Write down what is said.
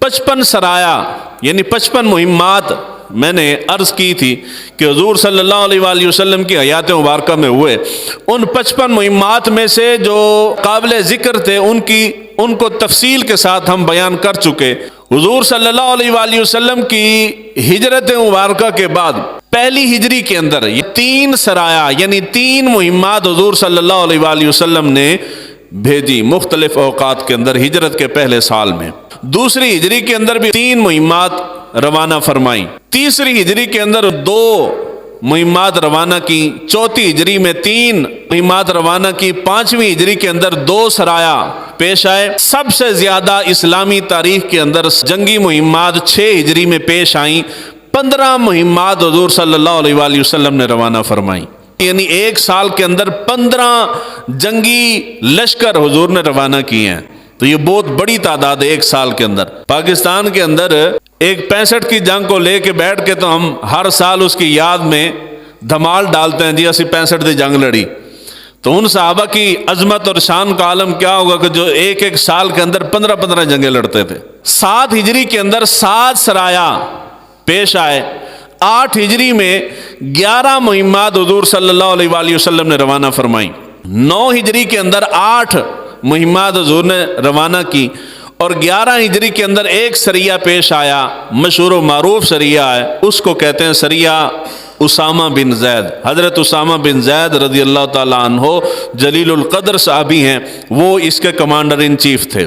55 سرایا یعنی 55 مہمات میں نے عرض کی تھی کہ حضور صلی اللہ علیہ وآلہ وسلم کی حیات مبارکہ میں ہوئے، ان 55 مہمات میں سے جو قابل ذکر تھے ان کو تفصیل کے ساتھ ہم بیان کر چکے۔ حضور صلی اللہ علیہ وآلہ وسلم کی ہجرت مبارکہ کے بعد پہلی ہجری کے اندر یہ 3 سرایا یعنی 3 مہمات حضور صلی اللہ علیہ وآلہ وسلم نے بھیجی مختلف اوقات کے اندر ہجرت کے پہلے سال میں۔ دوسری ہجری کے اندر بھی 3 مہمات روانہ فرمائیں، تیسری ہجری کے اندر 2 مہمات روانہ کی، چوتھی ہجری میں 3 مہمات روانہ کی، 5ویں ہجری کے اندر 2 سرایا پیش آئے۔ سب سے زیادہ اسلامی تاریخ کے اندر جنگی مہمات 6 ہجری میں پیش آئیں، 15 مہمات حضور صلی اللہ علیہ وآلہ وسلم نے روانہ فرمائیں، یعنی ایک سال کے اندر 15 جنگی لشکر حضور نے روانہ کیے ہیں۔ تو یہ بہت بڑی تعداد ہے ایک سال کے اندر۔ پاکستان کے اندر ایک 65 کی جنگ کو لے کے بیٹھ کے تو ہم ہر سال اس کی یاد میں دھمال ڈالتے ہیں، جی اسی 65 دی جنگ لڑی۔ تو ان صحابہ کی عظمت اور شان کا عالم کیا ہوگا کہ جو ایک سال کے اندر 15 جنگیں لڑتے تھے۔ 7 ہجری کے اندر 7 سرایا پیش آئے، 8 ہجری میں 11 مہمات حضور صلی اللہ علیہ وآلہ وسلم نے روانہ فرمائیں، 9 ہجری کے اندر 8 مہمات حضور نے روانہ کی، اور 11 ہجری کے اندر ایک سریہ پیش آیا، مشہور و معروف سریہ ہے، اس کو کہتے ہیں سریہ اسامہ بن زید۔ حضرت اسامہ بن زید رضی اللہ تعالیٰ عنہ جلیل القدر صحابی ہیں، وہ اس کے کمانڈر ان چیف تھے۔